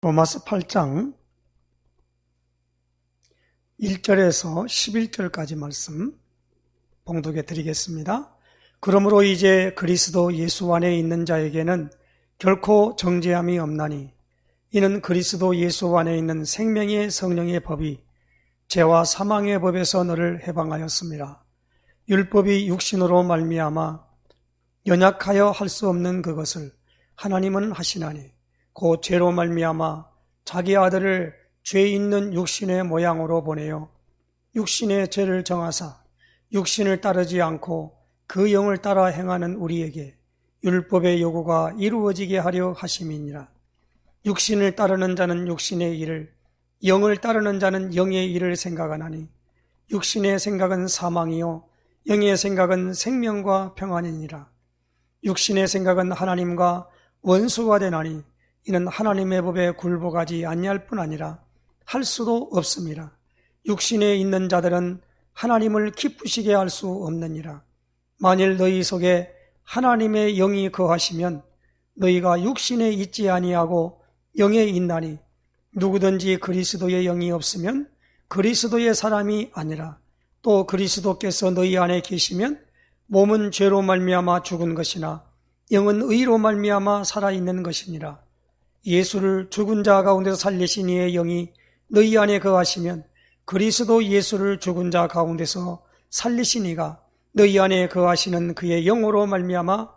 로마서 8장 1절에서 11절까지 말씀 봉독해 드리겠습니다. 그러므로 이제 그리스도 예수 안에 있는 자에게는 결코 정죄함이 없나니 이는 그리스도 예수 안에 있는 생명의 성령의 법이 죄와 사망의 법에서 너를 해방하였습니다. 율법이 육신으로 말미암아 연약하여 할 수 없는 그것을 하나님은 하시나니 곧 죄로 말미암아 자기 아들을 죄 있는 육신의 모양으로 보내어 육신의 죄를 정하사 육신을 따르지 않고 그 영을 따라 행하는 우리에게 율법의 요구가 이루어지게 하려 하심이니라. 육신을 따르는 자는 육신의 일을, 영을 따르는 자는 영의 일을 생각하나니 육신의 생각은 사망이요 영의 생각은 생명과 평안이니라. 육신의 생각은 하나님과 원수가 되나니 이는 하나님의 법에 굴복하지 아니할 뿐 아니라 할 수도 없습니다. 육신에 있는 자들은 하나님을 기쁘시게 할 수 없느니라. 만일 너희 속에 하나님의 영이 거하시면 너희가 육신에 있지 아니하고 영에 있나니 누구든지 그리스도의 영이 없으면 그리스도의 사람이 아니라 또 그리스도께서 너희 안에 계시면 몸은 죄로 말미암아 죽은 것이나 영은 의로 말미암아 살아있는 것이니라. 예수를 죽은 자 가운데서 살리신 이의 영이 너희 안에 거하시면 그리스도 예수를 죽은 자 가운데서 살리신 이가 너희 안에 거하시는 그의 영으로 말미암아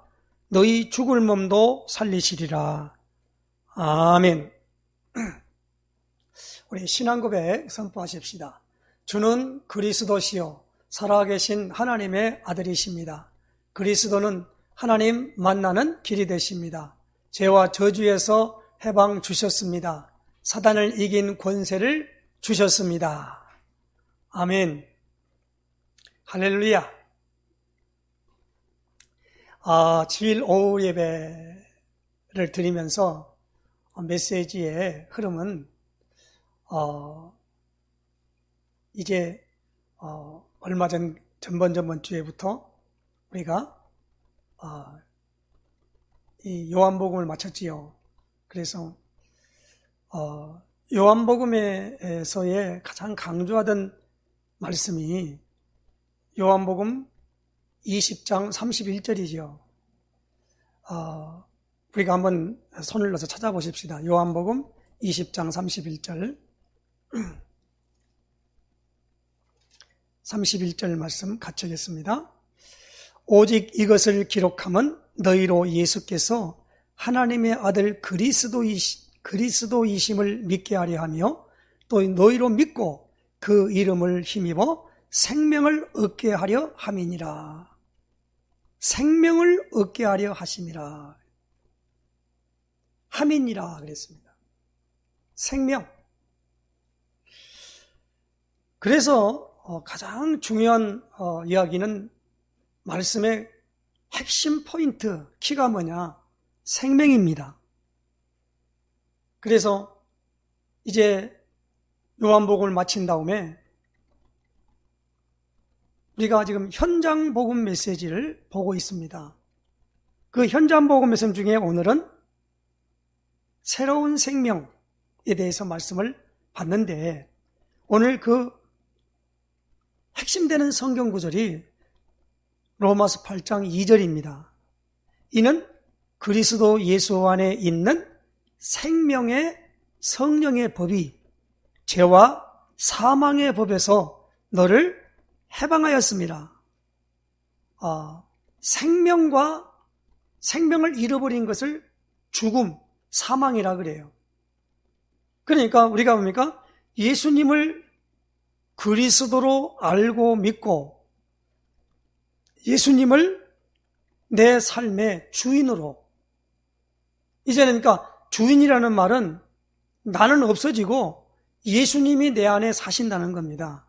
너희 죽을 몸도 살리시리라. 아멘. 우리 신앙고백 선포하십시다. 주는 그리스도시요 살아계신 하나님의 아들이십니다. 그리스도는 하나님 만나는 길이 되십니다. 죄와 저주에서 해방 주셨습니다. 사단을 이긴 권세를 주셨습니다. 아멘. 할렐루야. 주일 오후 예배를 드리면서 메시지의 흐름은 이제 얼마 저번 주에부터 우리가 이 요한복음을 마쳤지요. 그래서 요한복음에서의 가장 강조하던 말씀이 요한복음 20장 31절이지요. 우리가 한번 손을 넣어서 찾아보십시다. 요한복음 20장 31절 31절 말씀 같이 하겠습니다. 오직 이것을 기록함은 너희로 예수께서 하나님의 아들 그리스도이심을 믿게 하려 하며 또 너희로 믿고 그 이름을 힘입어 생명을 얻게 하려 함이니라. 생명을 얻게 하려 하심이라. 함이니라 그랬습니다. 생명. 그래서 가장 중요한 이야기는 말씀의 핵심 포인트, 키가 뭐냐? 생명입니다. 그래서 이제 요한복음을 마친 다음에 우리가 지금 현장 복음 메시지를 보고 있습니다. 그 현장 복음 메시지 중에 오늘은 새로운 생명에 대해서 말씀을 봤는데 오늘 그 핵심되는 성경 구절이 로마서 8장 2절입니다. 이는 그리스도 예수 안에 있는 생명의 성령의 법이 죄와 사망의 법에서 너를 해방하였습니다. 생명을 잃어버린 것을 죽음, 사망이라 그래요. 그러니까 우리가 뭡니까? 예수님을 그리스도로 알고 믿고 예수님을 내 삶의 주인으로 이제는 그러니까 주인이라는 말은 나는 없어지고 예수님이 내 안에 사신다는 겁니다.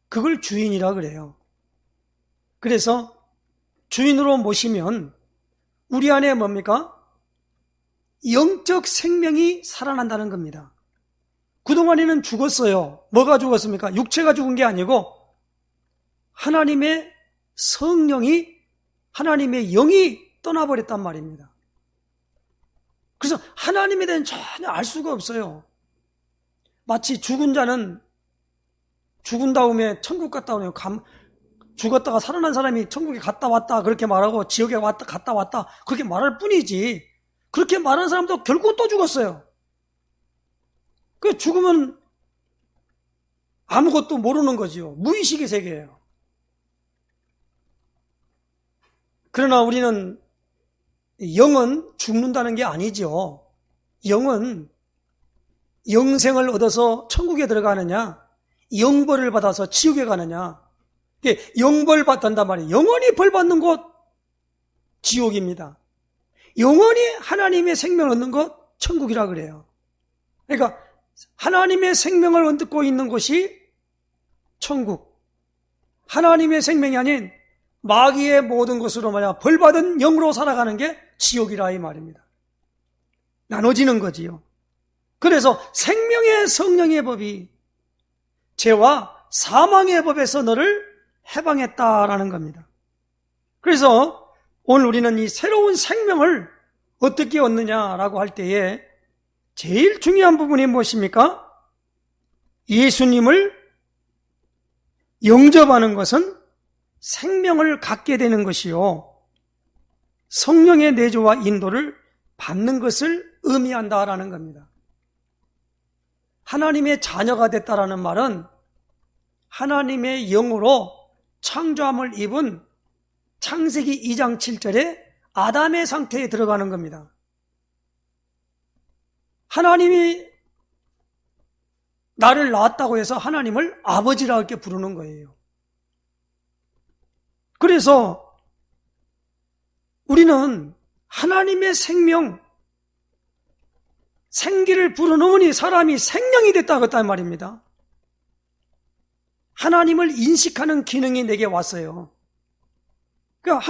그걸 주인이라 그래요. 그래서 주인으로 모시면 우리 안에 뭡니까? 영적 생명이 살아난다는 겁니다. 그동안에는 죽었어요. 뭐가 죽었습니까? 육체가 죽은 게 아니고 하나님의 성령이, 하나님의 영이 떠나버렸단 말입니다. 그래서 하나님에 대한 전혀 알 수가 없어요. 마치 죽은 자는 죽은 다음에 천국 갔다 오네요. 죽었다가 살아난 사람이 천국에 갔다 왔다 그렇게 말하고 지옥에 갔다 왔다 그렇게 말할 뿐이지, 그렇게 말하는 사람도 결국은 또 죽었어요. 그 죽으면 아무것도 모르는 거지요. 무의식의 세계예요. 그러나 우리는 영은 죽는다는 게 아니죠. 영은 영생을 얻어서 천국에 들어가느냐, 영벌을 받아서 지옥에 가느냐. 영벌 받는단 말이에요. 영원히 벌 받는 곳 지옥입니다. 영원히 하나님의 생명을 얻는 곳 천국이라 그래요. 그러니까 하나님의 생명을 얻고 있는 곳이 천국, 하나님의 생명이 아닌 마귀의 모든 것으로 벌 받은 영으로 살아가는 게 지옥이라 이 말입니다. 나눠지는 거지요. 그래서 생명의 성령의 법이 죄와 사망의 법에서 너를 해방했다라는 겁니다. 그래서 오늘 우리는 이 새로운 생명을 어떻게 얻느냐라고 할 때에 제일 중요한 부분이 무엇입니까? 예수님을 영접하는 것은 생명을 갖게 되는 것이요, 성령의 내조와 인도를 받는 것을 의미한다라는 겁니다. 하나님의 자녀가 됐다라는 말은 하나님의 영으로 창조함을 입은 창세기 2장 7절에 아담의 상태에 들어가는 겁니다. 하나님이 나를 낳았다고 해서 하나님을 아버지라 이렇게 부르는 거예요. 그래서 우리는 하나님의 생명, 생기를 불어넣으니 사람이 생명이 됐다고 했단 말입니다. 하나님을 인식하는 기능이 내게 왔어요. 그러니까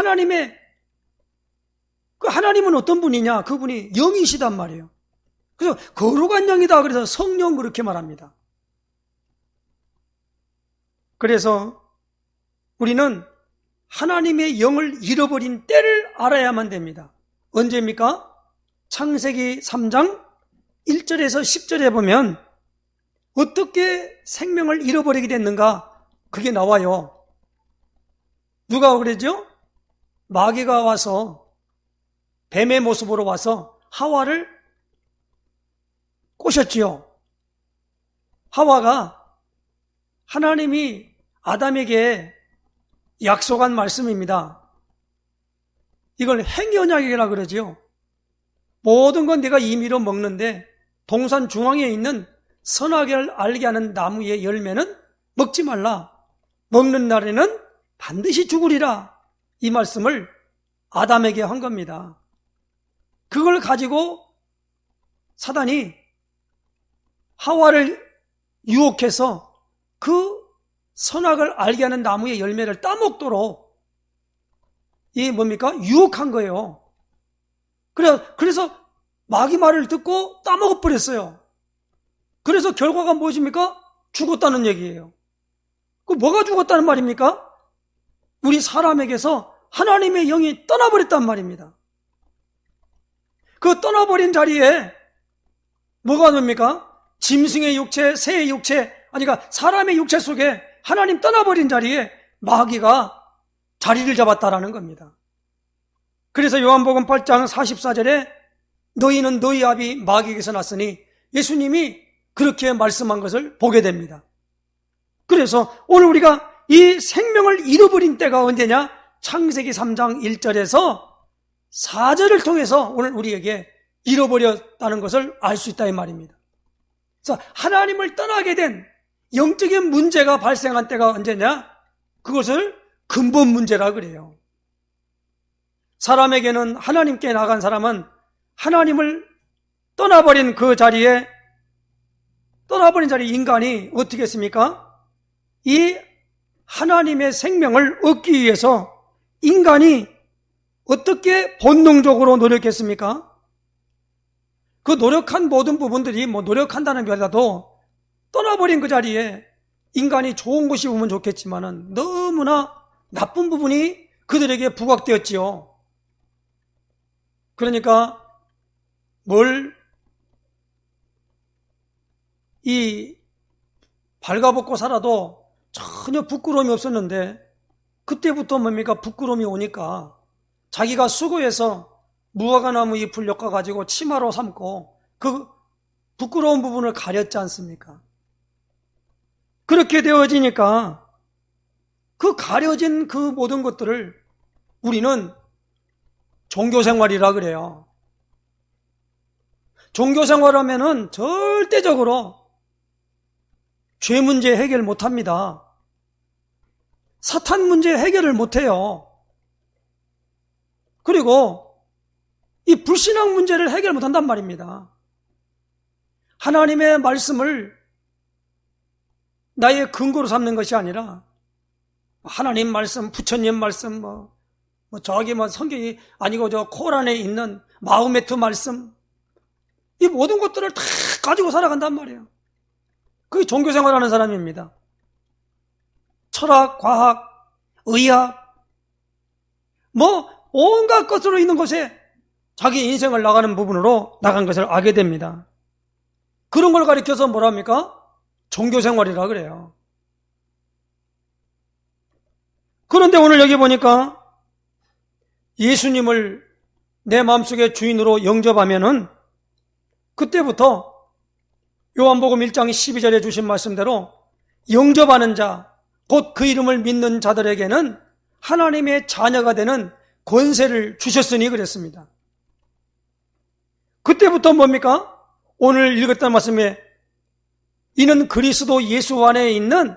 하나님은 어떤 분이냐? 그분이 영이시단 말이에요. 그래서 거룩한 영이다. 그래서 성령 그렇게 말합니다. 그래서 우리는 하나님의 영을 잃어버린 때를 알아야만 됩니다. 언제입니까? 창세기 3장 1절에서 10절에 보면 어떻게 생명을 잃어버리게 됐는가 그게 나와요. 누가 그러죠? 마귀가 와서 뱀의 모습으로 와서 하와를 꼬셨지요. 하와가 하나님이 아담에게 약속한 말씀입니다. 이걸 행연약이라 그러지요. 모든 건 내가 임의로 먹는데 동산 중앙에 있는 선악을 알게 하는 나무의 열매는 먹지 말라. 먹는 날에는 반드시 죽으리라. 이 말씀을 아담에게 한 겁니다. 그걸 가지고 사단이 하와를 유혹해서 그 선악을 알게 하는 나무의 열매를 따먹도록 유혹한 거예요. 그래서 마귀 말을 듣고 따먹어버렸어요. 그래서 결과가 무엇입니까? 죽었다는 얘기예요. 그 뭐가 죽었다는 말입니까? 우리 사람에게서 하나님의 영이 떠나버렸단 말입니다. 그 떠나버린 자리에 뭐가 됩니까? 짐승의 육체, 새의 육체, 그러니까 사람의 육체 속에 하나님 떠나버린 자리에 마귀가 자리를 잡았다라는 겁니다. 그래서 요한복음 8장 44절에 너희는 너희 아비 마귀에게서 났으니 예수님이 그렇게 말씀한 것을 보게 됩니다. 그래서 오늘 우리가 이 생명을 잃어버린 때가 언제냐? 창세기 3장 1절에서 4절을 통해서 오늘 우리에게 잃어버렸다는 것을 알 수 있다 이 말입니다. 그래서 하나님을 떠나게 된 영적인 문제가 발생한 때가 언제냐? 그것을 근본 문제라 그래요. 사람에게는 하나님께 나간 사람은 하나님을 떠나버린 자리에 인간이 어떻게 했습니까? 이 하나님의 생명을 얻기 위해서 인간이 어떻게 본능적으로 노력했습니까? 그 노력한 모든 부분들이 노력한다는 게 아니라도 떠나버린 그 자리에 인간이 좋은 곳이 오면 좋겠지만은 너무나 나쁜 부분이 그들에게 부각되었지요. 그러니까 이 발가벗고 살아도 전혀 부끄러움이 없었는데 그때부터 뭡니까? 부끄러움이 오니까 자기가 수고해서 무화과나무 잎을 엮어가지고 치마로 삼고 그 부끄러운 부분을 가렸지 않습니까? 그렇게 되어지니까 그 가려진 그 모든 것들을 우리는 종교생활이라 그래요. 종교생활하면은 절대적으로 죄 문제 해결 못합니다. 사탄 문제 해결을 못해요. 그리고 이 불신앙 문제를 해결 못한단 말입니다. 하나님의 말씀을 나의 근거로 삼는 것이 아니라 하나님 말씀, 부처님 말씀, 저기 성경이 아니고 저 코란에 있는 마호메트 말씀, 이 모든 것들을 다 가지고 살아간단 말이에요. 그게 종교생활하는 사람입니다. 철학, 과학, 의학, 온갖 것으로 있는 것에 자기 인생을 나가는 부분으로 나간 것을 알게 됩니다. 그런 걸 가리켜서 뭐랍니까? 종교생활이라 그래요. 그런데 오늘 여기 보니까 예수님을 내 마음속에 주인으로 영접하면은 그때부터 요한복음 1장 12절에 주신 말씀대로 영접하는 자, 곧 그 이름을 믿는 자들에게는 하나님의 자녀가 되는 권세를 주셨으니 그랬습니다. 그때부터 뭡니까? 오늘 읽었던 말씀에 이는 그리스도 예수 안에 있는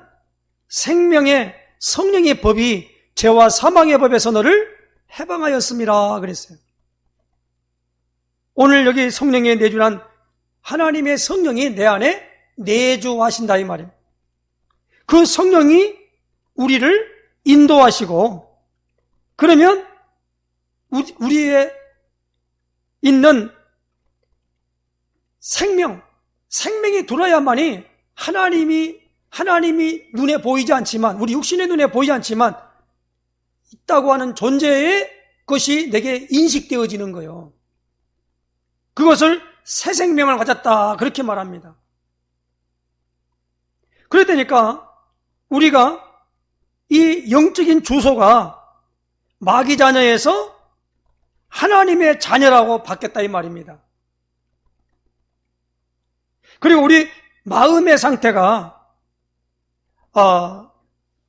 생명의 성령의 법이 죄와 사망의 법에서 너를 해방하였습니다 그랬어요. 오늘 여기 성령의 내주란 하나님의 성령이 내 안에 내주하신다 이 말이에요. 그 성령이 우리를 인도하시고 그러면 우리에 있는 생명이 들어야만이 하나님이 눈에 보이지 않지만 우리 육신의 눈에 보이지 않지만 있다고 하는 존재의 것이 내게 인식되어지는 거예요. 그것을 새 생명을 가졌다 그렇게 말합니다. 그러니까 우리가 이 영적인 주소가 마귀 자녀에서 하나님의 자녀라고 바뀌었다 이 말입니다. 그리고 우리 마음의 상태가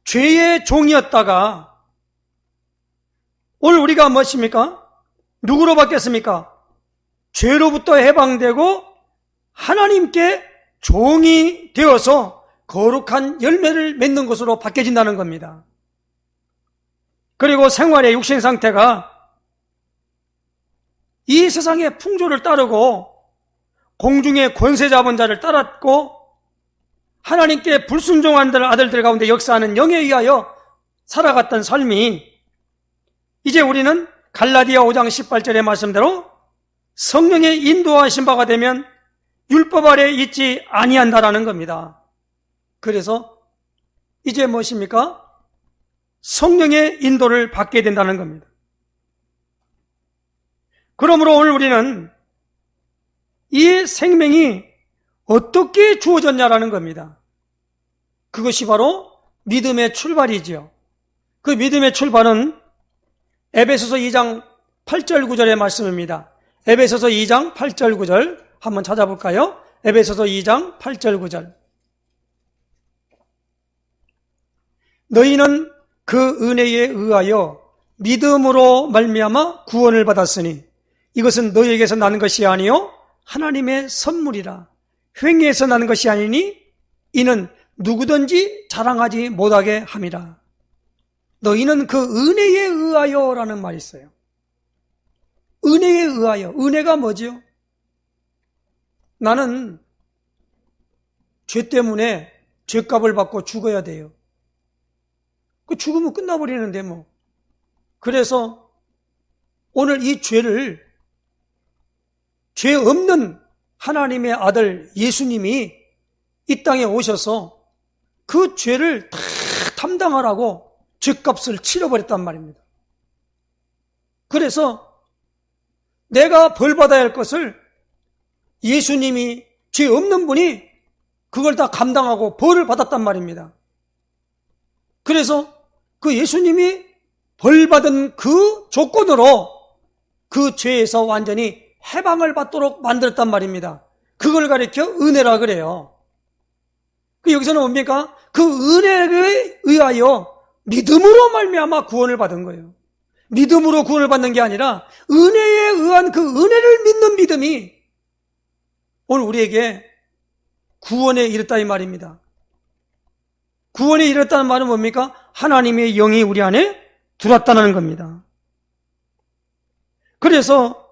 죄의 종이었다가 오늘 우리가 무엇입니까? 누구로 바뀌었습니까? 죄로부터 해방되고 하나님께 종이 되어서 거룩한 열매를 맺는 것으로 바뀌어진다는 겁니다. 그리고 생활의 육신 상태가 이 세상의 풍조를 따르고 공중의 권세 잡은 자를 따랐고 하나님께 불순종한 아들들 가운데 역사하는 영에 의하여 살아갔던 삶이 이제 우리는 갈라디아 5장 18절의 말씀대로 성령의 인도하신 바가 되면 율법 아래 있지 아니한다라는 겁니다. 그래서 이제 무엇입니까? 성령의 인도를 받게 된다는 겁니다. 그러므로 오늘 우리는 이 생명이 어떻게 주어졌냐라는 겁니다. 그것이 바로 믿음의 출발이지요. 그 믿음의 출발은 에베소서 2장 8절 9절의 말씀입니다. 에베소서 2장 8절 9절 한번 찾아볼까요? 에베소서 2장 8절 9절. 너희는 그 은혜에 의하여 믿음으로 말미암아 구원을 받았으니 이것은 너희에게서 나는 것이 아니요 하나님의 선물이라. 횡예에서 나는 것이 아니니 이는 누구든지 자랑하지 못하게 함이라. 너희는 그 은혜에 의하여라는 말이 있어요. 은혜에 의하여. 은혜가 뭐지요? 나는 죄 때문에 죄값을 받고 죽어야 돼요. 그 죽으면 끝나버리는데 뭐. 그래서 오늘 이 죄를 죄 없는 하나님의 아들 예수님이 이 땅에 오셔서 그 죄를 다 담당하라고 죄값을 치러버렸단 말입니다. 그래서 내가 벌 받아야 할 것을 예수님이 죄 없는 분이 그걸 다 감당하고 벌을 받았단 말입니다. 그래서 그 예수님이 벌 받은 그 조건으로 그 죄에서 완전히 해방을 받도록 만들었단 말입니다. 그걸 가리켜 은혜라 그래요. 여기서는 뭡니까? 그 은혜에 의하여 믿음으로 말미암아 구원을 받은 거예요. 믿음으로 구원을 받는 게 아니라 은혜에 의한 그 은혜를 믿는 믿음이 오늘 우리에게 구원에 이르다 이 말입니다. 구원에 이르다는 말은 뭡니까? 하나님의 영이 우리 안에 들어왔다는 겁니다. 그래서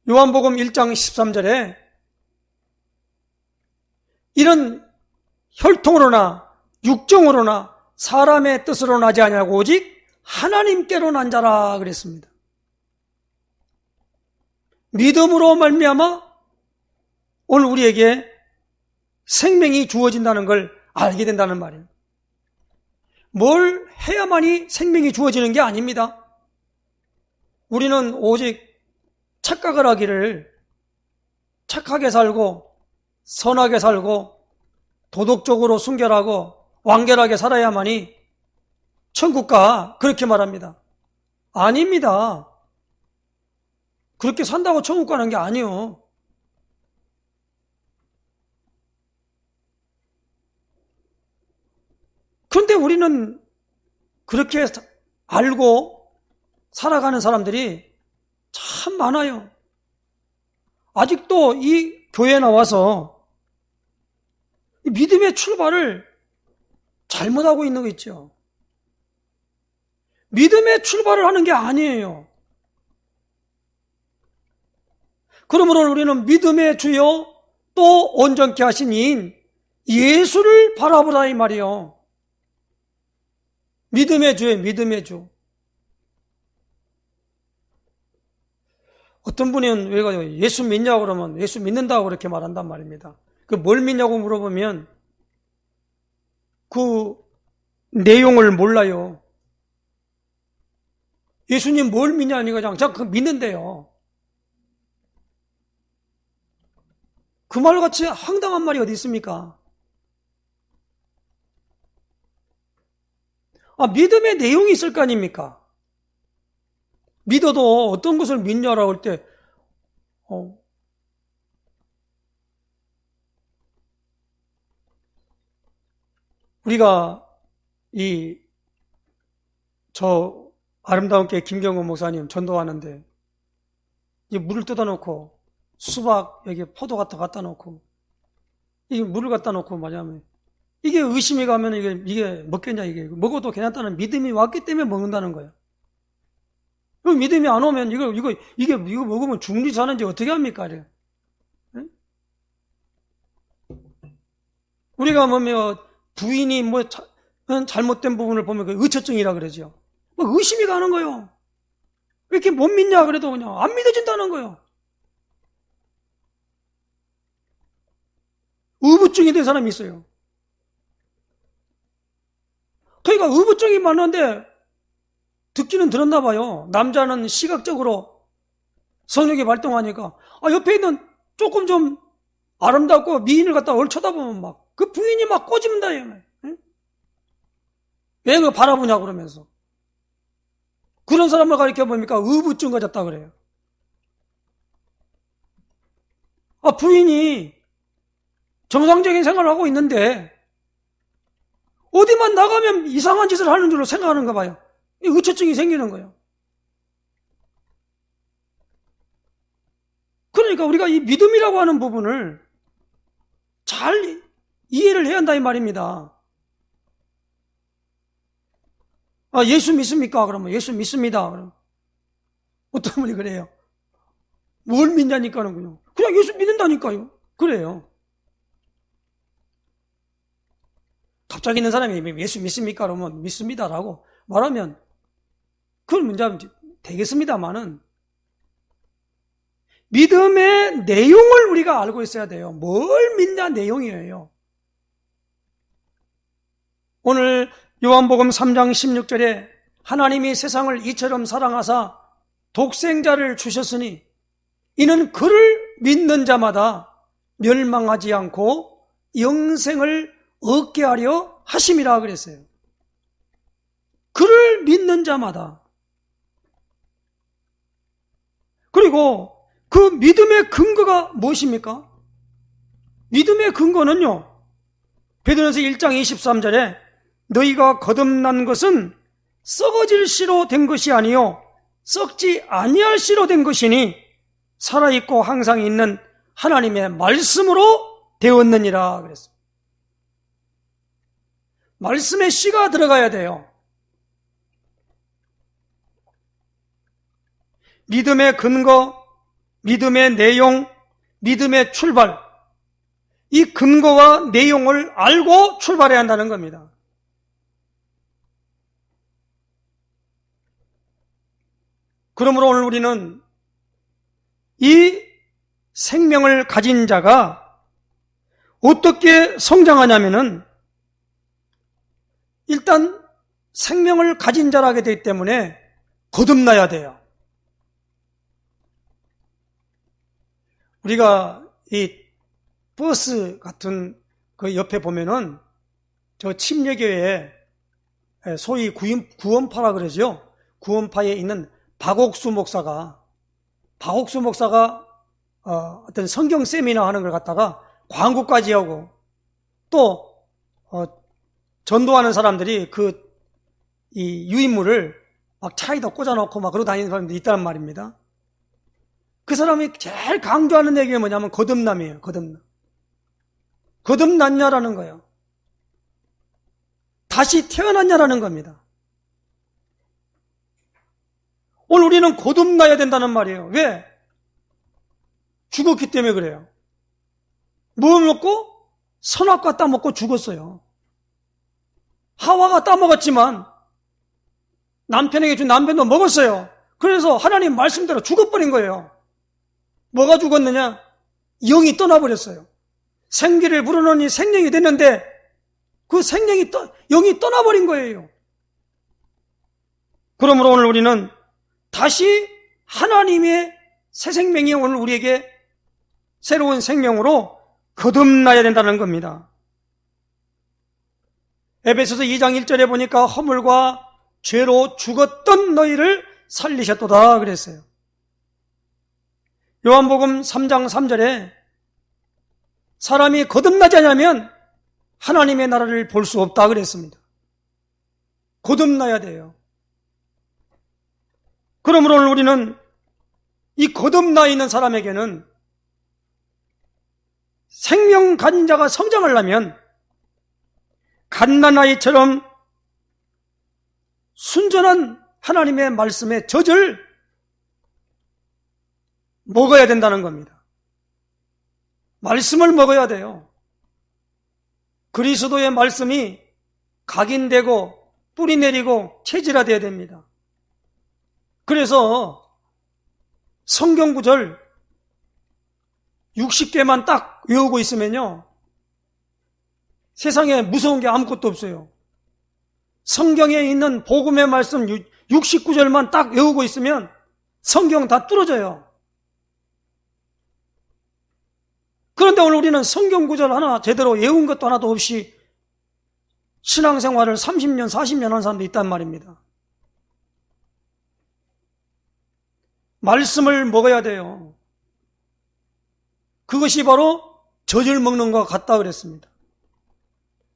요한복음 1장 13절에 이런 혈통으로나 육정으로나 사람의 뜻으로 나지 아니하고 오직 하나님께로 난 자라 그랬습니다. 믿음으로 말미암아 오늘 우리에게 생명이 주어진다는 걸 알게 된다는 말이에요. 뭘 해야만이 생명이 주어지는 게 아닙니다. 우리는 오직 착각을 하기를 착하게 살고 선하게 살고 도덕적으로 순결하고 완결하게 살아야만이 천국가 그렇게 말합니다. 아닙니다. 그렇게 산다고 천국 가는 게 아니에요. 그런데 우리는 그렇게 알고 살아가는 사람들이 참 많아요. 아직도 이 교회에 나와서 믿음의 출발을 잘못하고 있는 거 있죠. 믿음의 출발을 하는 게 아니에요. 그러므로 우리는 믿음의 주요 또 온전케 하신 이인 예수를 바라보라 이 말이요. 믿음의 주예요. 믿음의 주. 어떤 분은 왜 예수 믿냐고 그러면 예수 믿는다고 그렇게 말한단 말입니다. 그 뭘 믿냐고 물어보면 그 내용을 몰라요. 예수님 뭘 믿냐니 그냥 그 믿는데요. 그 말같이 황당한 말이 어디 있습니까? 믿음의 내용이 있을 거 아닙니까? 믿어도 어떤 것을 믿냐라고 할 때 우리가 저 아름다운 게 김경호 목사님 전도하는데 이 물을 뜯어놓고 수박 여기 포도 같은 거 갖다 놓고 이게 물을 갖다 놓고 뭐냐면 이게 의심이 가면 이게 먹겠냐 이게 먹어도 괜찮다는 믿음이 왔기 때문에 먹는다는 거예요. 그 믿음이 안 오면 이거 먹으면 죽는지 사는지 어떻게 합니까? 네? 우리가 부인이 잘못된 부분을 보면 그 의처증이라 그러죠. 의심이 가는 거예요. 왜 이렇게 못 믿냐 그래도 그냥 안 믿어진다는 거예요. 의부증이 된 사람이 있어요. 그러니까 의부증이 많은데 듣기는 들었나 봐요. 남자는 시각적으로 성욕이 발동하니까 옆에 있는 조금 좀 아름답고 미인을 갖다 쳐다보면 막 그 부인이 막 꼬집는다. 왜 그걸 바라보냐 그러면서. 그런 사람을 가리켜 보니까 의부증 가졌다 그래요. 부인이 정상적인 생활을 하고 있는데 어디만 나가면 이상한 짓을 하는 줄로 생각하는가 봐요. 이 의처증이 생기는 거예요. 그러니까 우리가 이 믿음이라고 하는 부분을 잘 이해를 해야 한다 이 말입니다. 예수 믿습니까? 그러면 예수 믿습니다. 그럼 어떤 분이 그래요. 뭘 믿냐니까는 그냥 예수 믿는다니까요. 그래요. 갑자기 있는 사람이 예수 믿습니까? 그러면 믿습니다라고 말하면 그건 문제는 되겠습니다만은 믿음의 내용을 우리가 알고 있어야 돼요. 뭘 믿냐 내용이에요. 오늘 요한복음 3장 16절에 하나님이 세상을 이처럼 사랑하사 독생자를 주셨으니 이는 그를 믿는 자마다 멸망하지 않고 영생을 얻게 하려 하심이라 그랬어요. 그를 믿는 자마다. 그리고 그 믿음의 근거가 무엇입니까? 믿음의 근거는요, 베드로전서 1장 23절에 너희가 거듭난 것은 썩어질 씨로 된 것이 아니요 썩지 아니할 씨로 된 것이니 살아있고 항상 있는 하나님의 말씀으로 되었느니라 그랬습니다. 말씀에 씨가 들어가야 돼요. 믿음의 근거, 믿음의 내용, 믿음의 출발, 이 근거와 내용을 알고 출발해야 한다는 겁니다. 그러므로 오늘 우리는 이 생명을 가진 자가 어떻게 성장하냐면은 일단 생명을 가진 자라게 되기 때문에 거듭나야 돼요. 우리가 이 버스 같은 그 옆에 보면은 저 침례교회에 소위 구원파라 그러죠. 구원파에 있는 박옥수 목사가 어떤 성경 세미나 하는 걸 갖다가 광고까지 하고 또 전도하는 사람들이 이 유인물을 막 차에다 꽂아놓고 막 그러고 다니는 사람들이 있다는 말입니다. 그 사람이 제일 강조하는 얘기가 뭐냐면 거듭남이에요. 거듭났냐라는 거예요. 다시 태어났냐라는 겁니다. 오늘 우리는 거듭나야 된다는 말이에요. 왜? 죽었기 때문에 그래요. 뭘 먹고? 선악과 따먹고 죽었어요. 하와가 따먹었지만 남편에게 준 남편도 먹었어요. 그래서 하나님 말씀대로 죽어버린 거예요. 뭐가 죽었느냐? 영이 떠나버렸어요. 생기를 불어넣으니 생명이 됐는데 그 영이 떠나버린 거예요. 그러므로 오늘 우리는 다시 하나님의 새 생명이 오늘 우리에게 새로운 생명으로 거듭나야 된다는 겁니다. 에베소서 2장 1절에 보니까 허물과 죄로 죽었던 너희를 살리셨도다 그랬어요. 요한복음 3장 3절에 사람이 거듭나지 않으면 하나님의 나라를 볼 수 없다 그랬습니다. 거듭나야 돼요. 그러므로 오늘 우리는 이 거듭나 있는 사람에게는 생명 가진 자가 성장하려면 갓난아이처럼 순전한 하나님의 말씀의 젖을 먹어야 된다는 겁니다. 말씀을 먹어야 돼요. 그리스도의 말씀이 각인되고 뿌리 내리고 체질화되어야 됩니다. 그래서 성경 구절 60개만 딱 외우고 있으면요, 세상에 무서운 게 아무것도 없어요. 성경에 있는 복음의 말씀 69절만 딱 외우고 있으면 성경 다 뚫어져요. 그런데 오늘 우리는 성경 구절 하나 제대로 외운 것도 하나도 없이 신앙생활을 30년, 40년 한 사람도 있단 말입니다. 말씀을 먹어야 돼요. 그것이 바로 젖을 먹는 것 같다 그랬습니다.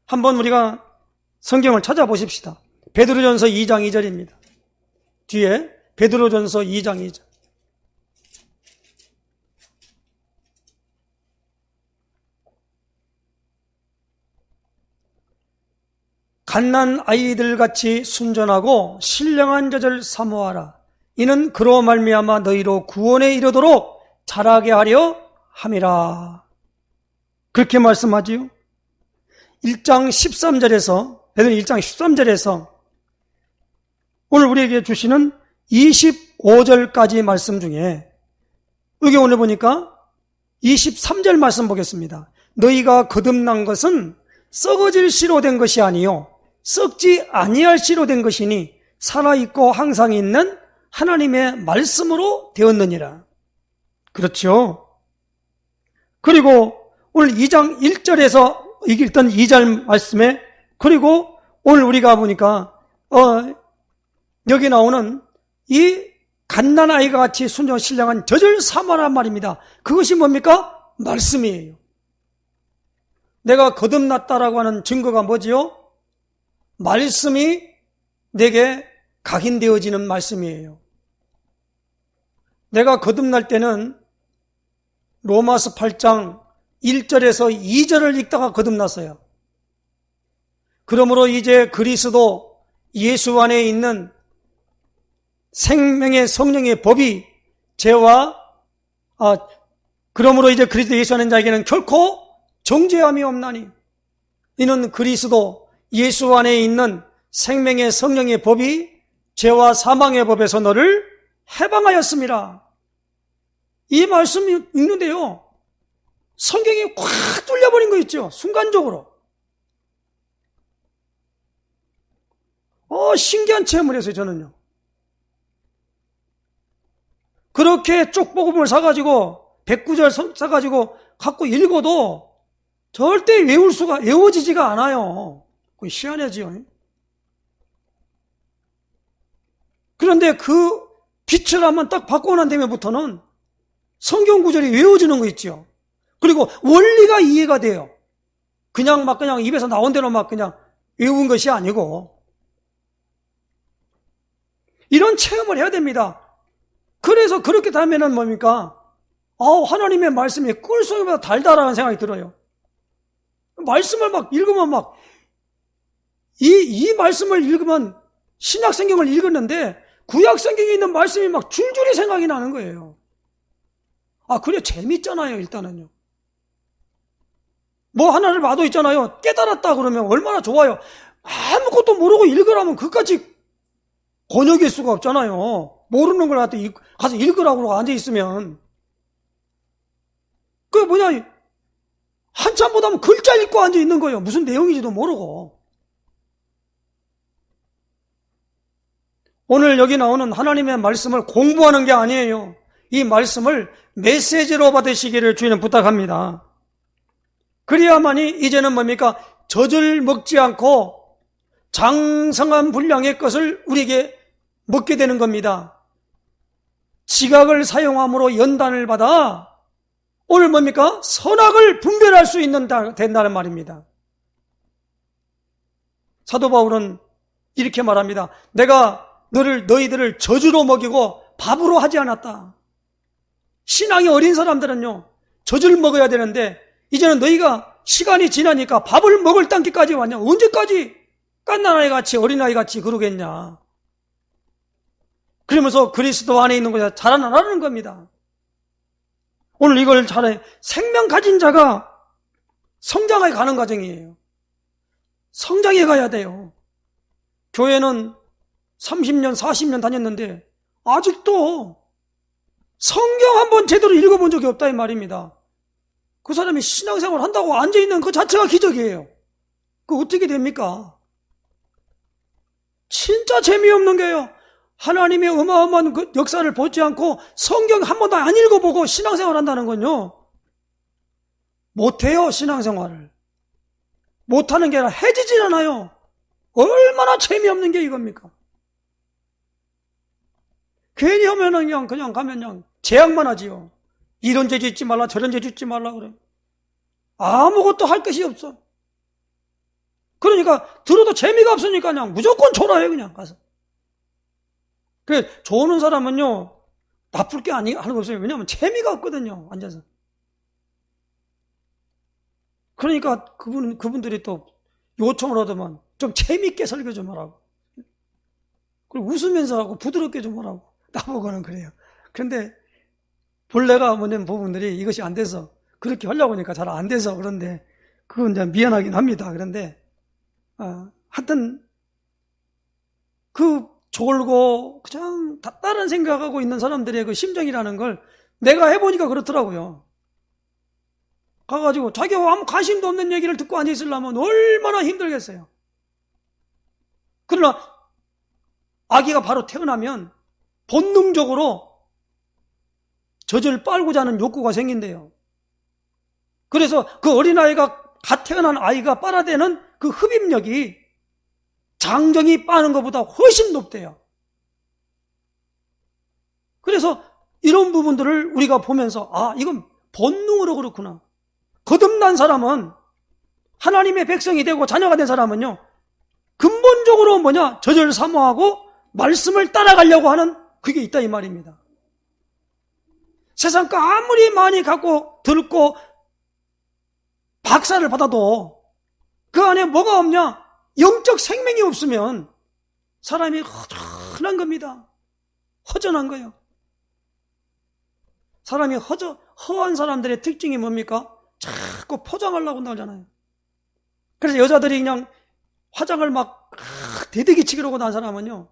한번 우리가 성경을 찾아보십시다. 베드로전서 2장 2절입니다. 뒤에 베드로전서 2장 2절. 갓난 아이들같이 순전하고 신령한 젖을 사모하라. 이는 그로 말미암아 너희로 구원에 이르도록 자라게 하려 함이라. 그렇게 말씀하지요. 1장 13절에서 베드로 1장 13절에서 오늘 우리에게 주시는 25절까지 말씀 중에 여기 오늘 보니까 23절 말씀 보겠습니다. 너희가 거듭난 것은 썩어질 씨로 된 것이 아니요 썩지 아니할 씨로 된 것이니 살아있고 항상 있는 하나님의 말씀으로 되었느니라. 그렇죠. 그리고 오늘 2장 1절에서 읽던 2절 말씀에, 그리고 오늘 우리가 보니까 여기 나오는 이 갓난아이가 같이 순종 신령한 젖을 삼아란 말입니다. 그것이 뭡니까? 말씀이에요. 내가 거듭났다라고 하는 증거가 뭐지요? 말씀이 내게 각인되어지는 말씀이에요. 내가 거듭날 때는 로마서 8장 1절에서 2절을 읽다가 거듭났어요. 그러므로 이제 그리스도 예수 안에 있는 생명의 성령의 법이 그러므로 이제 그리스도 예수 안에 자에게는 결코 정죄함이 없나니, 이는 그리스도 예수 안에 있는 생명의 성령의 법이 죄와 사망의 법에서 너를 해방하였습니다. 이 말씀이 읽는데요, 성경이 확 뚫려버린 거 있죠. 순간적으로. 신기한 체험을 했어요, 저는요. 그렇게 쪽복음을 사가지고 109절 사가지고 갖고 읽어도 절대 외워지지가 않아요. 그게 희한하지요. 그런데 그 빛을 한번 딱 바꾸고 난 다음에부터는 성경 구절이 외워지는 거 있죠. 그리고 원리가 이해가 돼요. 그냥 입에서 나온 대로 그냥 외운 것이 아니고, 이런 체험을 해야 됩니다. 그래서 그렇게 되면은 뭡니까? 하나님의 말씀이 꿀송이보다 달달하다는 생각이 들어요. 말씀을 읽으면 이 말씀을 읽으면 신약 성경을 읽었는데 구약 성경에 있는 말씀이 줄줄이 생각이 나는 거예요. 그래 재밌잖아요, 일단은요. 뭐 하나를 봐도 있잖아요. 깨달았다 그러면 얼마나 좋아요. 아무것도 모르고 읽으라면 그까지 번역일 수가 없잖아요. 모르는 걸 가서 읽으라고 앉아있으면. 한참 보다 글자 읽고 앉아있는 거예요. 무슨 내용인지도 모르고. 오늘 여기 나오는 하나님의 말씀을 공부하는 게 아니에요. 이 말씀을 메시지로 받으시기를 주님은 부탁합니다. 그래야만이 이제는 뭡니까? 젖을 먹지 않고 장성한 분량의 것을 우리에게 먹게 되는 겁니다. 지각을 사용함으로 연단을 받아 오늘 뭡니까? 선악을 분별할 수 된다는 말입니다. 사도 바울은 이렇게 말합니다. 내가 너희들을 저주로 먹이고 밥으로 하지 않았다. 신앙이 어린 사람들은요, 젖을 먹어야 되는데 이제는 너희가 시간이 지나니까 밥을 먹을 단계까지 왔냐? 언제까지 갓난아이 같이 어린아이 같이 그러겠냐? 그러면서 그리스도 안에 있는 것이 자라나라는 겁니다. 오늘 이걸 잘해. 생명 가진 자가 성장해 가는 과정이에요. 성장해 가야 돼요. 교회는 30년, 40년 다녔는데 아직도 성경 한번 제대로 읽어본 적이 없다 이 말입니다. 그 사람이 신앙생활 한다고 앉아있는 그 자체가 기적이에요. 그거 어떻게 됩니까? 진짜 재미없는 게요. 하나님의 어마어마한 그 역사를 보지 않고 성경 한 번도 안 읽어보고 신앙생활 한다는 건요, 못해요. 신앙생활을 못하는 게 아니라 해지질 않아요. 얼마나 재미없는 게 이겁니까? 괜히 하면은 그냥 가면 제약만 하지요. 이런 죄 짓지 말라, 저런 죄 짓지 말라 그래. 아무것도 할 것이 없어. 그러니까 들어도 재미가 없으니까 그냥 무조건 졸아해 그냥 가서. 그래, 조는 사람은요, 나쁠 게 하는 거 없어요. 왜냐하면 재미가 없거든요, 앉아서. 그러니까 그분들이 또 요청을 하더만 좀 재밌게 설교 좀 하라고. 그리고 웃으면서 하고 부드럽게 좀 하라고. 나보고는 그래요. 그런데 본래가 뭐냐면 부분들이 이것이 안 돼서 그렇게 하려고 하니까 잘 안 돼서 그런데 그건 이제 미안하긴 합니다. 그런데 하여튼 그 졸고 그냥 다른 생각하고 있는 사람들의 그 심정이라는 걸 내가 해보니까 그렇더라고요. 가가지고 자기가 아무 관심도 없는 얘기를 듣고 앉아있으려면 얼마나 힘들겠어요. 그러나 아기가 바로 태어나면 본능적으로 젖을 빨고자 하는 욕구가 생긴대요. 그래서 그 어린아이가 갓 태어난 아이가 빨아대는 그 흡입력이 장정이 빠는 것보다 훨씬 높대요. 그래서 이런 부분들을 우리가 보면서 이건 본능으로 그렇구나. 거듭난 사람은, 하나님의 백성이 되고 자녀가 된 사람은요, 근본적으로 저절 사모하고 말씀을 따라가려고 하는 그게 있다 이 말입니다. 세상 거 아무리 많이 갖고 들고 박사를 받아도 그 안에 뭐가 없냐? 영적 생명이 없으면 사람이 허전한 겁니다. 허전한 거예요. 사람이 허한 사람들의 특징이 뭡니까? 자꾸 포장하려고 나오잖아요. 그래서 여자들이 그냥 화장을 막 대대기치 그러고 난 사람은요,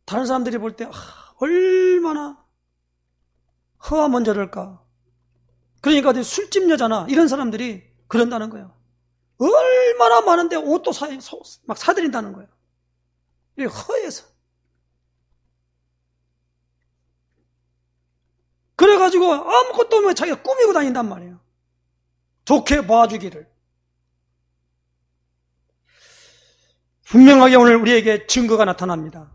다른 사람들이 볼 때 얼마나 허하면 저럴까. 그러니까 술집 여자나 이런 사람들이 그런다는 거예요. 얼마나 많은데 옷도 막 사들인다는 거예요. 이게 허해서. 그래가지고 아무것도 없으면 자기가 꾸미고 다닌단 말이에요. 좋게 봐주기를. 분명하게 오늘 우리에게 증거가 나타납니다.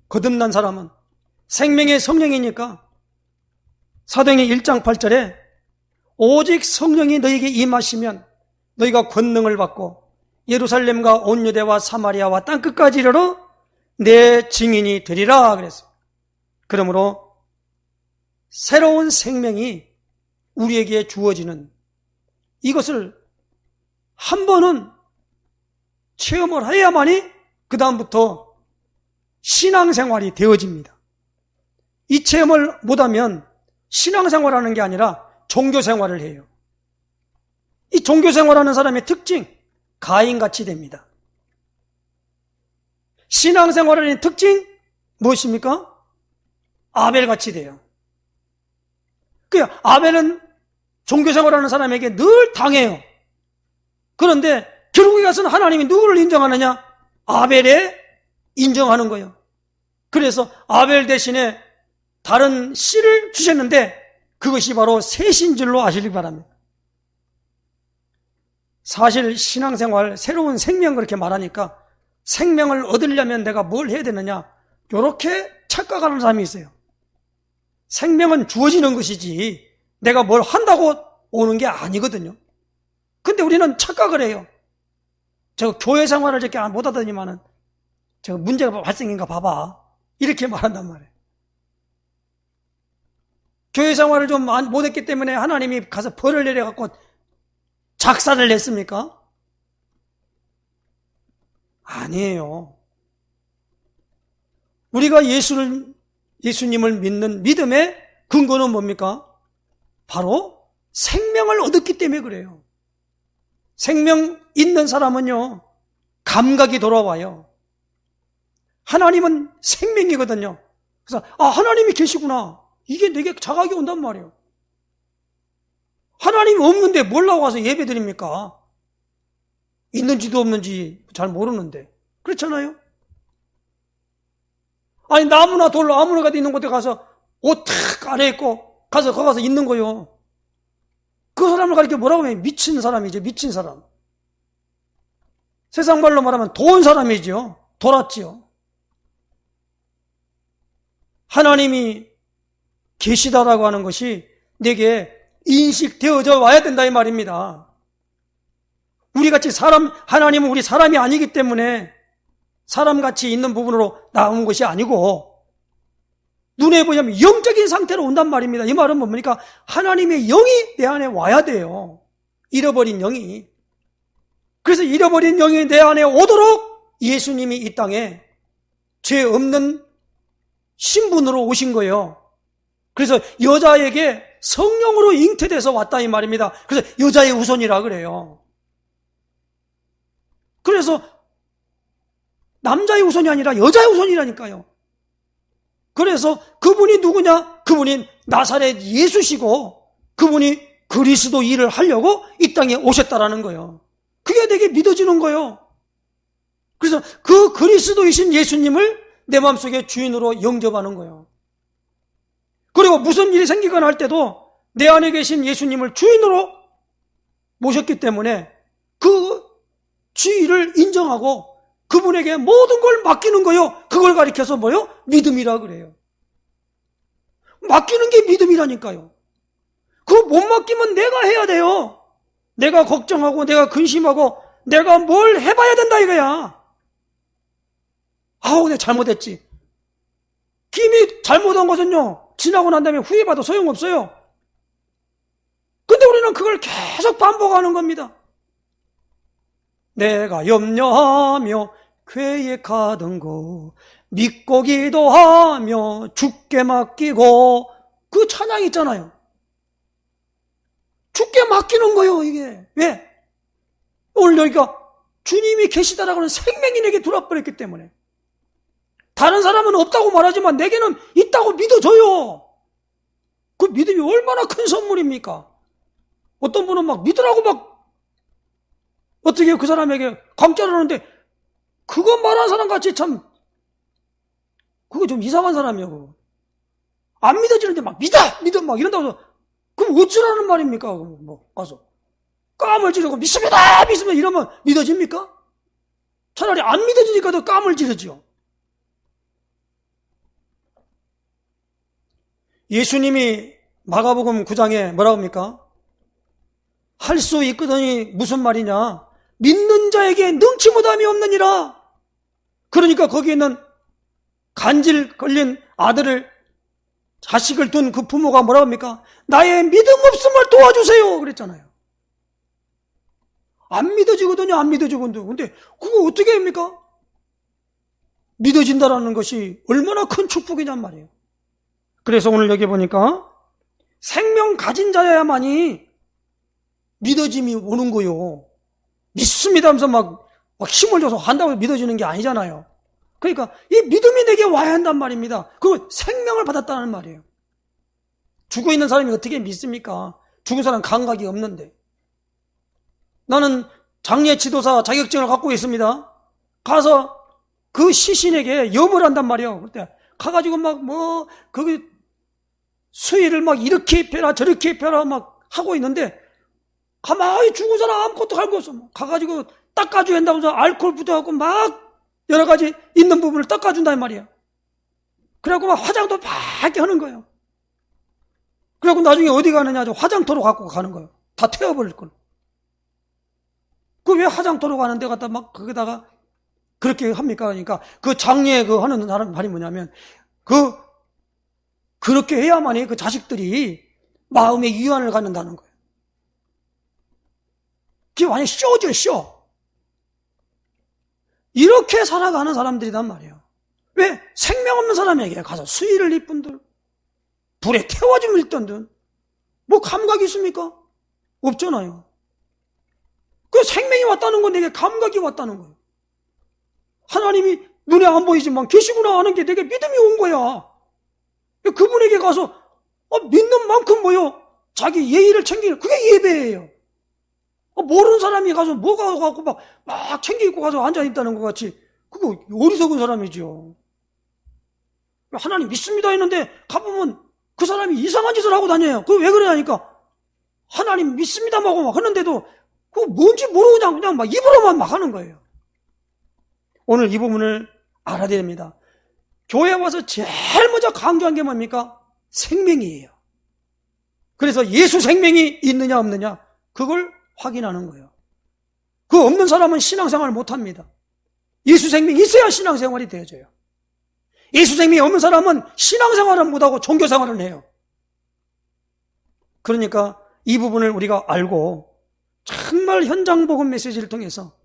거듭난 사람은 생명의 성령이니까 사도행전 1장 8절에 오직 성령이 너희에게 임하시면 너희가 권능을 받고 예루살렘과 온 유대와 사마리아와 땅끝까지 이르러 내 증인이 되리라 그랬습니다. 그러므로 새로운 생명이 우리에게 주어지는 이것을 한 번은 체험을 해야만이 그 다음부터 신앙생활이 되어집니다. 이 체험을 못하면 신앙생활하는 게 아니라 종교생활을 해요. 이 종교생활하는 사람의 특징, 가인같이 됩니다. 신앙생활하는 특징 무엇입니까? 아벨같이 돼요. 아벨은 종교생활하는 사람에게 늘 당해요. 그런데 결국에 가서는 하나님이 누구를 인정하느냐? 아벨에 인정하는 거예요. 그래서 아벨 대신에 다른 씨를 주셨는데 그것이 바로 셋인 줄로 아시기 바랍니다. 사실 신앙생활, 새로운 생명 그렇게 말하니까 생명을 얻으려면 내가 뭘 해야 되느냐? 이렇게 착각하는 사람이 있어요. 생명은 주어지는 것이지 내가 뭘 한다고 오는 게 아니거든요. 근데 우리는 착각을 해요. 저 교회 생활을 저렇게 못하더니만은 저 문제가 발생인가 봐봐. 이렇게 말한단 말이에요. 교회 생활을 좀 못했기 때문에 하나님이 가서 벌을 내려갖고 작사를 냈습니까? 아니에요. 우리가 예수님을 믿는 믿음의 근거는 뭡니까? 바로 생명을 얻었기 때문에 그래요. 생명 있는 사람은요, 감각이 돌아와요. 하나님은 생명이거든요. 그래서 하나님이 계시구나. 이게 내게 자각이 온단 말이에요. 하나님이 없는데 뭘 나와서 예배 드립니까? 있는지도 없는지 잘 모르는데. 그렇잖아요? 아니 나무나 돌로 아무나 있는 곳에 가서 옷 탁 안에 입고 가서 거기 가서 있는 거요. 그 사람을 가리켜 뭐라고 하면 미친 사람이죠. 미친 사람. 세상 말로 말하면 돈 사람이죠. 돌았지요. 하나님이 계시다라고 하는 것이 내게 인식되어져 와야 된다 이 말입니다. 우리같이 하나님은 우리 사람이 아니기 때문에 사람같이 있는 부분으로 나온 것이 아니고 눈에 보자면 영적인 상태로 온단 말입니다. 이 말은 뭡니까? 하나님의 영이 내 안에 와야 돼요. 잃어버린 영이. 그래서 잃어버린 영이 내 안에 오도록 예수님이 이 땅에 죄 없는 신분으로 오신 거예요. 그래서 여자에게 성령으로 잉태돼서 왔다 이 말입니다. 그래서 여자의 후손이라 그래요. 그래서 남자의 후손이 아니라 여자의 후손이라니까요. 그래서 그분이 누구냐? 그분이 나사렛 예수시고 그분이 그리스도 일을 하려고 이 땅에 오셨다라는 거예요. 그게 되게 믿어지는 거예요. 그래서 그 그리스도이신 예수님을 내 마음속에 주인으로 영접하는 거예요. 그리고 무슨 일이 생기거나 할 때도 내 안에 계신 예수님을 주인으로 모셨기 때문에 그 지위를 인정하고 그분에게 모든 걸 맡기는 거요. 그걸 가리켜서 뭐요? 믿음이라 그래요. 맡기는 게 믿음이라니까요. 그거 못 맡기면 내가 해야 돼요. 내가 걱정하고 내가 근심하고 내가 뭘 해봐야 된다 이거야. 아우, 내가 잘못했지. 김이 잘못한 것은요, 지나고 난 다음에 후회봐도 소용없어요. 근데 우리는 그걸 계속 반복하는 겁니다. 내가 염려하며 계획하던 거 믿고 기도하며 주께 맡기고, 그 찬양 있잖아요. 주께 맡기는 거요, 이게. 왜? 오늘 여기가 주님이 계시다라고 하는 생명이 내게 들어와버렸기 때문에. 다른 사람은 없다고 말하지만 내게는 있다고 믿어줘요. 그 믿음이 얼마나 큰 선물입니까? 어떤 분은 막 믿으라고 막 어떻게 그 사람에게 강짜를 하는데, 그거 말하는 사람 같이 참 그거 좀 이상한 사람이야. 그거. 안 믿어지는데 막 믿어 막 이런다고 해서, 그럼 어쩌라는 말입니까? 뭐 가서 깜을 지르고 믿습니다 이러면 믿어집니까? 차라리 안 믿어지니까 더 깜을 지르죠. 예수님이 마가복음 9장에 뭐라고 합니까? 할 수 있거든이 무슨 말이냐? 믿는 자에게 능치 못함이 없느니라. 그러니까 거기에 있는 간질 걸린 아들을, 자식을 둔 그 부모가 뭐라고 합니까? 나의 믿음 없음을 도와주세요 그랬잖아요. 안 믿어지거든요. 안 믿어지거든요. 근데 그거 어떻게 합니까? 믿어진다라는 것이 얼마나 큰 축복이냔 말이에요. 그래서 오늘 여기 보니까 생명 가진 자야만이 믿어짐이 오는 거요. 믿습니다 하면서 막 힘을 줘서 한다고 믿어지는 게 아니잖아요. 그러니까 이 믿음이 내게 와야 한단 말입니다. 그 생명을 받았다는 말이에요. 죽어 있는 사람이 어떻게 믿습니까? 죽은 사람 감각이 없는데. 나는 장례 지도사 자격증을 갖고 있습니다. 가서 그 시신에게 염을 한단 말이에요. 그때 가가지고 그 수의를 막 이렇게 펴라 저렇게 펴라 막 하고 있는데, 가만히 죽은 사람 아무것도 할 거 없어. 가가지고 닦아줘야 한다고 해서 알코올 묻어갖고 막 여러 가지 있는 부분을 닦아준단 말이야. 그래갖고 막 화장도 막 이렇게 하는 거예요. 그래갖고 나중에 어디 가느냐, 화장터로 갖고 가는 거예요. 다 태워버릴 걸. 그 왜 화장터로 가는 데 갖다 막 거기다가 그렇게 합니까? 그러니까 그 장례 그 하는 사람 말이 뭐냐면, 그렇게 해야만이 그 자식들이 마음의 위안을 갖는다는 거예요. 그게 완전 쇼죠, 쇼. 이렇게 살아가는 사람들이란 말이에요. 왜? 생명 없는 사람에게 가서 수의를 입분들, 불에 태워줌을 입던들, 뭐 감각이 있습니까? 없잖아요. 그 생명이 왔다는 건 내게 감각이 왔다는 거예요. 하나님이 눈에 안 보이지만 계시구나 하는 게 내게 믿음이 온 거야. 그분에게 가서 믿는 만큼 뭐요? 자기 예의를 챙기는, 그게 예배예요. 모르는 사람이 가서 뭐가 갖고 막 챙기고 가서 앉아있다는 것 같이, 그거 어리석은 사람이죠. 하나님 믿습니다 했는데 가보면 그 사람이 이상한 짓을 하고 다녀요. 그거 왜 그러냐니까, 하나님 믿습니다 막 하는데도 그거 뭔지 모르고 그냥 막 입으로만 막 하는 거예요. 오늘 이 부분을 알아야 됩니다. 교회 와서 제일 먼저 강조한 게 뭡니까? 생명이에요. 그래서 예수 생명이 있느냐 없느냐, 그걸 확인하는 거예요. 그 없는 사람은 신앙생활을 못합니다. 예수 생명이 있어야 신앙생활이 되어져요. 예수 생명이 없는 사람은 신앙생활은 못하고 종교생활을 해요. 그러니까 이 부분을 우리가 알고 정말 현장복음 메시지를 통해서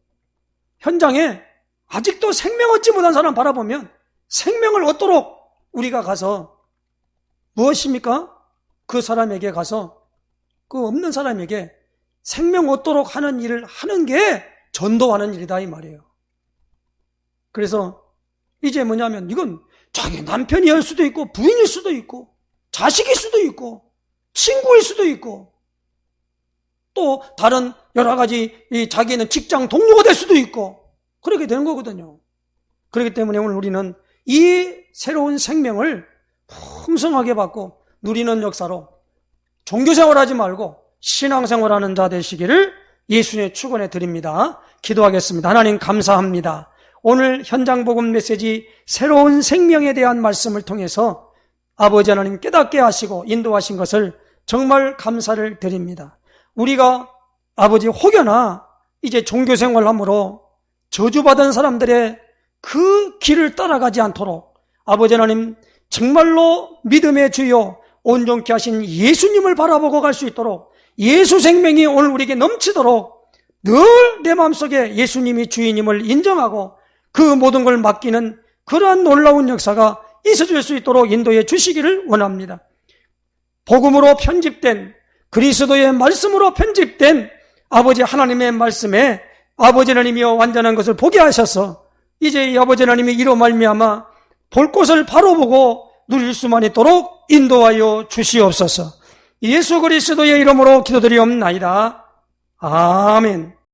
현장에 아직도 생명 얻지 못한 사람 바라보면 생명을 얻도록 우리가 가서 무엇입니까? 그 사람에게 가서, 그 없는 사람에게 생명 얻도록 하는 일을 하는 게 전도하는 일이다 이 말이에요. 그래서 이제 뭐냐면, 이건 자기 남편일 수도 있고 부인일 수도 있고 자식일 수도 있고 친구일 수도 있고 또 다른 여러 가지 자기는 직장 동료가 될 수도 있고 그렇게 되는 거거든요. 그렇기 때문에 오늘 우리는 이 새로운 생명을 풍성하게 받고 누리는 역사로 종교생활하지 말고 신앙생활하는 자 되시기를 예수님의 축원해 드립니다. 기도하겠습니다. 하나님 감사합니다. 오늘 현장복음 메시지 새로운 생명에 대한 말씀을 통해서 아버지 하나님 깨닫게 하시고 인도하신 것을 정말 감사를 드립니다. 우리가 아버지 혹여나 이제 종교생활함으로 저주받은 사람들의 그 길을 따라가지 않도록 아버지 하나님 정말로 믿음의 주요 온전케 하신 예수님을 바라보고 갈 수 있도록 예수 생명이 오늘 우리에게 넘치도록 늘 내 마음속에 예수님이 주인임을 인정하고 그 모든 걸 맡기는 그러한 놀라운 역사가 있어질 수 있도록 인도해 주시기를 원합니다. 복음으로 편집된 그리스도의 말씀으로 편집된 아버지 하나님의 말씀에 아버지 하나님이여 완전한 것을 보게 하셔서 이제 이 아버지 하나님이 이로 말미암아 볼 곳을 바로 보고 누릴 수만 있도록 인도하여 주시옵소서. 예수 그리스도의 이름으로 기도드리옵나이다. 아멘.